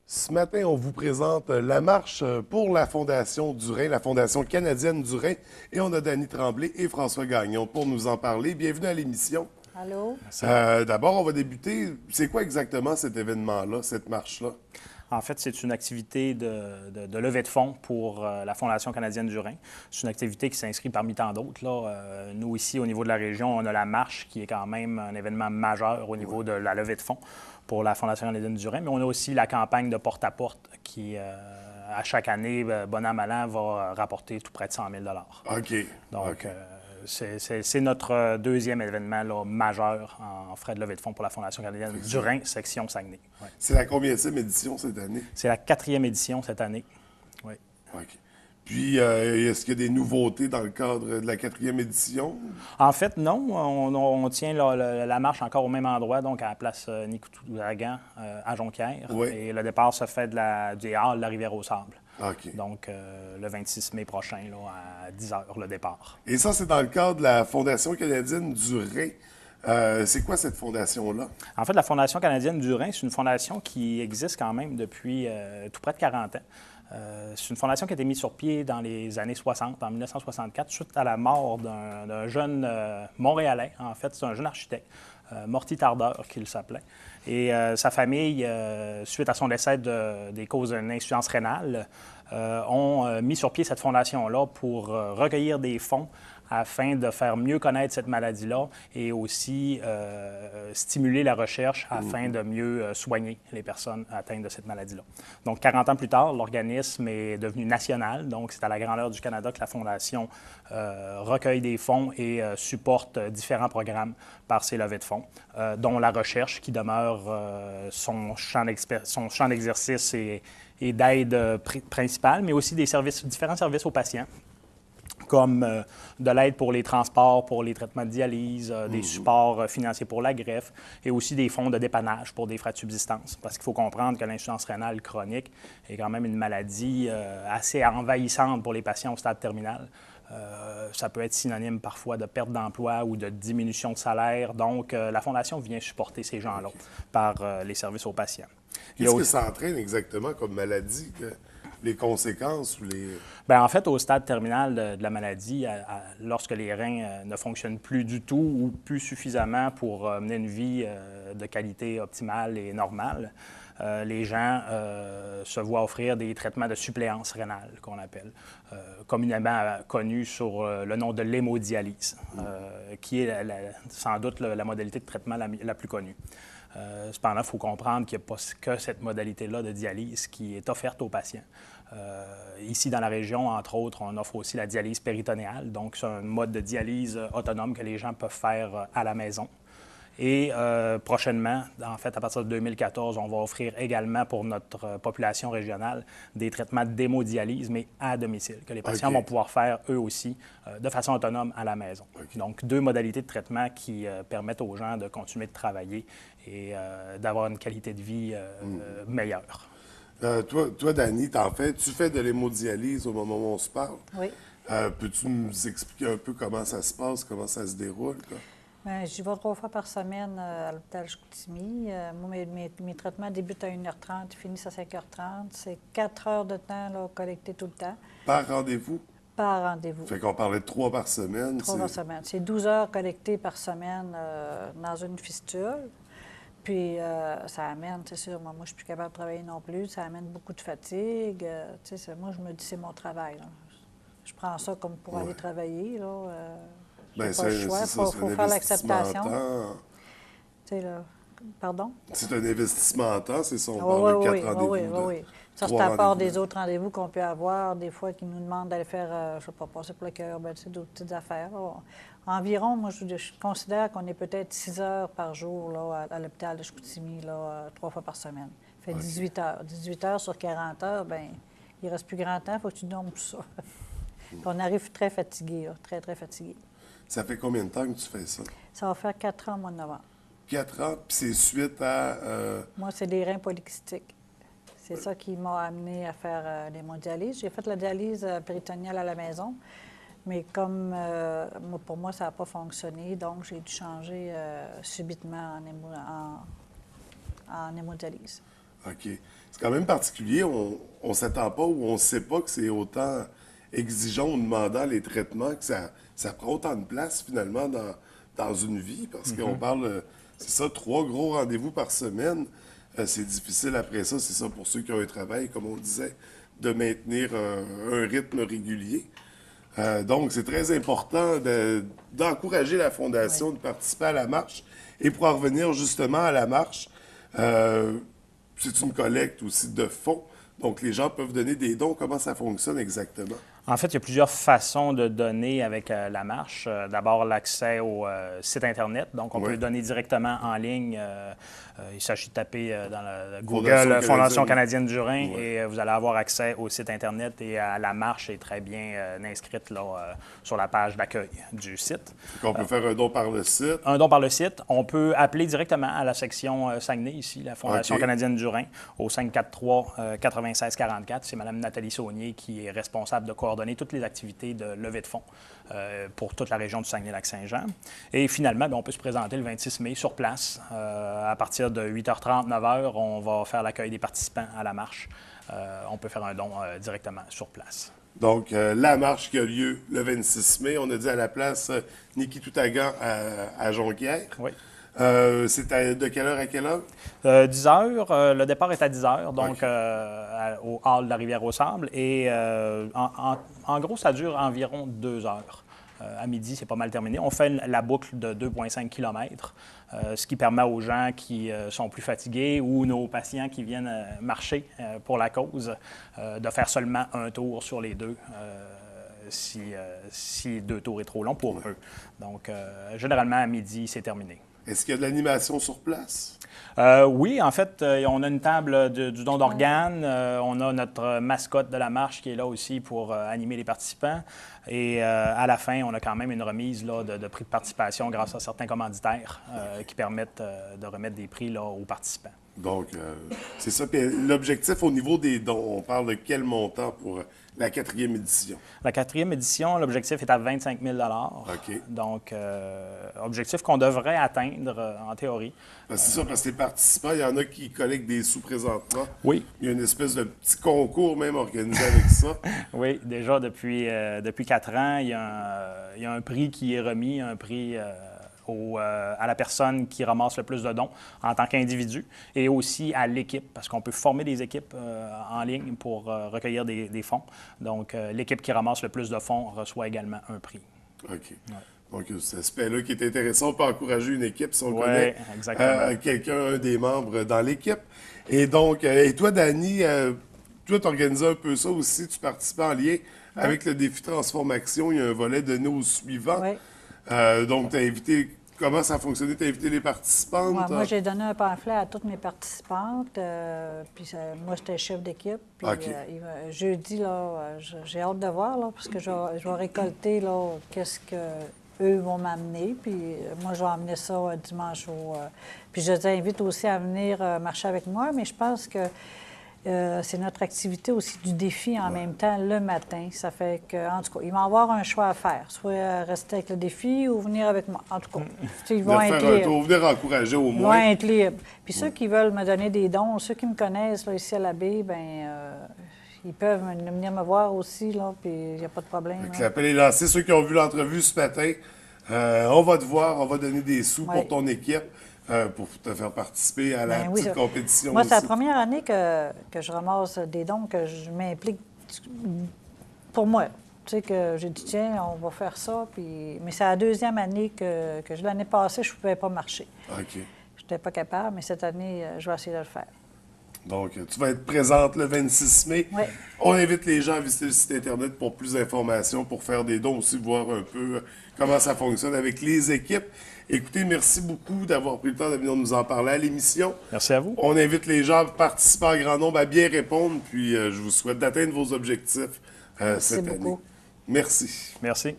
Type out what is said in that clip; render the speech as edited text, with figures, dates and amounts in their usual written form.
Ce matin, on vous présente la marche pour la Fondation du Rhin, la Fondation canadienne du Rhin. Et on a Dany Tremblay et François Gagnon pour nous en parler. Bienvenue à l'émission. Allô? D'abord, on va débuter. C'est quoi exactement cet événement-là, cette marche-là? En fait, c'est une activité de levée de fonds pour la Fondation canadienne du Rhin. C'est une activité qui s'inscrit parmi tant d'autres. Nous, ici, au niveau de la région, on a la marche qui est quand même un événement majeur au niveau de la levée de fonds pour la Fondation canadienne du Rhin. Mais on a aussi la campagne de porte-à-porte qui, à chaque année, bon an, mal an, va rapporter tout près de 100 000 OK. Donc, OK. c'est notre deuxième événement là, majeur en frais de levée de fonds pour la Fondation canadienne du Rhin, section Saguenay. Ouais. C'est la combienième édition cette année? C'est la 4e édition cette année. Oui. OK. Puis, est-ce qu'il y a des nouveautés dans le cadre de la 4e édition? En fait, non. On tient la marche encore au même endroit, donc à la place Nicoutou-Dragan à Jonquière. Oui. Et le départ se fait des Halles de la Rivière-aux-Sables. OK. Donc, le 26 mai prochain, là, à 10 h, le départ. Et ça, c'est dans le cadre de la Fondation canadienne du Rhin. C'est quoi cette fondation-là? En fait, la Fondation canadienne du Rhin, c'est une fondation qui existe quand même depuis tout près de 40 ans. C'est une fondation qui a été mise sur pied dans les années 60, en 1964, suite à la mort d'un jeune Montréalais. En fait, c'est un jeune architecte, Morty Tardeur, qu'il s'appelait. Et sa famille, suite à son décès des causes d'une insuffisance rénale, ont mis sur pied cette fondation-là pour recueillir des fonds afin de faire mieux connaître cette maladie-là et aussi stimuler la recherche afin de mieux soigner les personnes atteintes de cette maladie-là. Donc, 40 ans plus tard, l'organisme est devenu national. Donc, c'est à la grandeur du Canada que la Fondation recueille des fonds et supporte différents programmes par ces levées de fonds, dont la recherche qui demeure son champ d'exercice et d'aide principale, mais aussi différents services aux patients, comme de l'aide pour les transports, pour les traitements de dialyse, des supports financiers pour la greffe et aussi des fonds de dépannage pour des frais de subsistance. Parce qu'il faut comprendre que l'insuffisance rénale chronique est quand même une maladie assez envahissante pour les patients au stade terminal. Ça peut être synonyme parfois de perte d'emploi ou de diminution de salaire. Donc, la Fondation vient supporter ces gens-là par les services aux patients. Qu'est-ce que ça entraîne exactement comme maladie? Les conséquences ou les... Bien, en fait, au stade terminal de la maladie, lorsque les reins ne fonctionnent plus du tout ou plus suffisamment pour mener une vie de qualité optimale et normale, les gens se voient offrir des traitements de suppléance rénale, qu'on appelle, communément connus sur le nom de l'hémodialyse, qui est sans doute la modalité de traitement la plus connue. Cependant, il faut comprendre qu'il n'y a pas que cette modalité-là de dialyse qui est offerte aux patients. Ici, dans la région, entre autres, on offre aussi la dialyse péritonéale. Donc, c'est un mode de dialyse autonome que les gens peuvent faire à la maison. Et prochainement, en fait, à partir de 2014, on va offrir également pour notre population régionale des traitements d'hémodialyse, mais à domicile, que les patients vont pouvoir faire eux aussi de façon autonome à la maison. Donc, 2 modalités de traitement qui permettent aux gens de continuer de travailler et d'avoir une qualité de vie meilleure. Toi, Dany, tu fais de l'hémodialyse au moment où on se parle. Oui. Peux-tu nous expliquer un peu comment ça se passe, comment ça se déroule, quoi? Bien, j'y vais 3 fois par semaine à l'hôpital Chicoutimi. Moi, mes traitements débutent à 1h30 et finissent à 5h30. C'est 4 heures de temps là, collecté tout le temps. Par rendez-vous? Par rendez-vous. Fait qu'on parlait de 3 par semaine. 3 par semaine. C'est 12 heures collectées par semaine dans une fistule. Puis, ça amène, c'est sûr, moi, je ne suis plus capable de travailler non plus. Ça amène beaucoup de fatigue. Moi, je me dis, c'est mon travail. Là. Je prends ça comme pour aller travailler. Là. Bien, pas le choix, il faut faire l'acceptation. Pardon? C'est un investissement en temps, c'est son oui, 4 rendez-vous. Oui. Ça, c'est à part des autres rendez-vous qu'on peut avoir, des fois, qui nous demandent d'aller faire, je ne sais pas, passer pour le cœur, d'autres petites affaires. Là. Environ, moi, je considère qu'on est peut-être 6 heures par jour là, à l'hôpital de Chicoutimi, 3 fois par semaine. Ça fait 18 heures. 18 heures sur 40 heures, bien, il ne reste plus grand temps, il faut que tu dormes tout ça. On arrive très fatigué, très, très fatigué. Ça fait combien de temps que tu fais ça? Ça va faire 4 ans au mois de novembre. 4 ans, puis c'est suite à... Moi, c'est des reins polykystiques. C'est ça qui m'a amené à faire l'hémodialyse. J'ai fait la dialyse péritoniale à la maison, mais comme pour moi, ça n'a pas fonctionné, donc j'ai dû changer subitement en hémodialyse. OK. C'est quand même particulier. On ne s'attend pas ou on ne sait pas que c'est autant exigeant ou demandant les traitements, que ça prend autant de place finalement dans une vie, parce qu'on parle, c'est ça, 3 gros rendez-vous par semaine. C'est difficile après ça, c'est ça pour ceux qui ont un travail, comme on disait, de maintenir un rythme régulier. Donc, c'est très important d'encourager la Fondation de participer à la marche. Et pour en revenir justement à la marche, c'est une collecte aussi de fonds. Donc, les gens peuvent donner des dons. Comment ça fonctionne exactement? En fait, il y a plusieurs façons de donner avec la marche. D'abord, l'accès au site Internet. Donc, on peut donner directement en ligne. Il s'agit de taper dans le Google Fondation canadienne du Rhin et vous allez avoir accès au site Internet et à la marche est très bien inscrite là, sur la page d'accueil du site. Donc, on peut faire un don par le site. Un don par le site. On peut appeler directement à la section Saguenay, ici, la Fondation canadienne du Rhin, au 543-9644. C'est Mme Nathalie Saunier qui est responsable de coordonner toutes les activités de levée de fonds pour toute la région du Saguenay-Lac-Saint-Jean. Et finalement, bien, on peut se présenter le 26 mai sur place. À partir de 8h30, 9h, on va faire l'accueil des participants à la marche. On peut faire un don directement sur place. Donc, la marche qui a lieu le 26 mai, on a dit à la place Niki Toutagan à Jonquière. Oui. C'est de quelle heure à quelle heure? 10 heures. Le départ est à 10 heures, donc au hall de la Rivière-aux-Sables. Et en gros, ça dure environ 2 heures. À midi, c'est pas mal terminé. On fait la boucle de 2,5 km, ce qui permet aux gens qui sont plus fatigués ou nos patients qui viennent marcher pour la cause de faire seulement un tour sur les deux. Si 2 tours est trop long pour eux. Donc, généralement, à midi, c'est terminé. Est-ce qu'il y a de l'animation sur place? Oui, en fait, on a une table du don d'organes. On a notre mascotte de la marche qui est là aussi pour animer les participants. Et à la fin, on a quand même une remise là, de prix de participation grâce à certains commanditaires qui permettent de remettre des prix là, aux participants. Donc, c'est ça. Puis l'objectif au niveau des dons, on parle de quel montant pour la 4e édition? La 4e édition, l'objectif est à 25 000 OK. Donc, objectif qu'on devrait atteindre en théorie. C'est ça, parce que les participants, il y en a qui collectent des sous présentement. Oui. Il y a une espèce de petit concours même organisé avec ça. Oui, déjà depuis 4 ans, il y a un prix qui est remis, un prix à la personne qui ramasse le plus de dons en tant qu'individu et aussi à l'équipe, parce qu'on peut former des équipes en ligne pour recueillir des fonds. Donc, l'équipe qui ramasse le plus de fonds reçoit également un prix. OK. Ouais. Donc, cet aspect-là qui est intéressant, on peut encourager une équipe si on connaît quelqu'un, un des membres dans l'équipe. Et donc, et toi, Dani, toi, tu organisais un peu ça aussi, tu participais en lien avec le défi Transformation. Il y a un volet donné au suivant. Oui. Donc, tu as invité, comment ça a fonctionné? Tu as invité les participantes? Ouais, moi, j'ai donné un pamphlet à toutes mes participantes. Puis moi, j'étais chef d'équipe. Puis jeudi, là, j'ai hâte de voir, là, parce que je vais récolter là, qu'est-ce qu'eux vont m'amener. Puis moi, je vais amener ça dimanche. Puis je les invite aussi à venir marcher avec moi, mais je pense que c'est notre activité aussi du défi en même temps le matin. Ça fait que, en tout cas, ils vont avoir un choix à faire. Soit rester avec le défi ou venir avec moi. En tout cas, ils vont être libres. Venir encourager au moins. Ils vont être libres. Puis ceux qui veulent me donner des dons, ceux qui me connaissent là, ici à la baie, bien, ils peuvent venir me voir aussi, là, puis il n'y a pas de problème. L'appel est lancé. Ceux qui ont vu l'entrevue ce matin, on va te voir, on va donner des sous pour ton équipe. Pour te faire participer à la petite compétition. Moi, c'est la première année que je ramasse des dons, que je m'implique pour moi. Tu sais, que j'ai dit, tiens, on va faire ça. Puis... Mais c'est la 2e année que l'année passée, je ne pouvais pas marcher. OK. Je n'étais pas capable, mais cette année, je vais essayer de le faire. Donc, tu vas être présente le 26 mai. Oui. On invite les gens à visiter le site Internet pour plus d'informations, pour faire des dons aussi, voir un peu comment ça fonctionne avec les équipes. Écoutez, merci beaucoup d'avoir pris le temps de venir nous en parler à l'émission. Merci à vous. On invite les gens à participer en grand nombre, à bien répondre, puis je vous souhaite d'atteindre vos objectifs cette année. Merci beaucoup. Merci. Merci.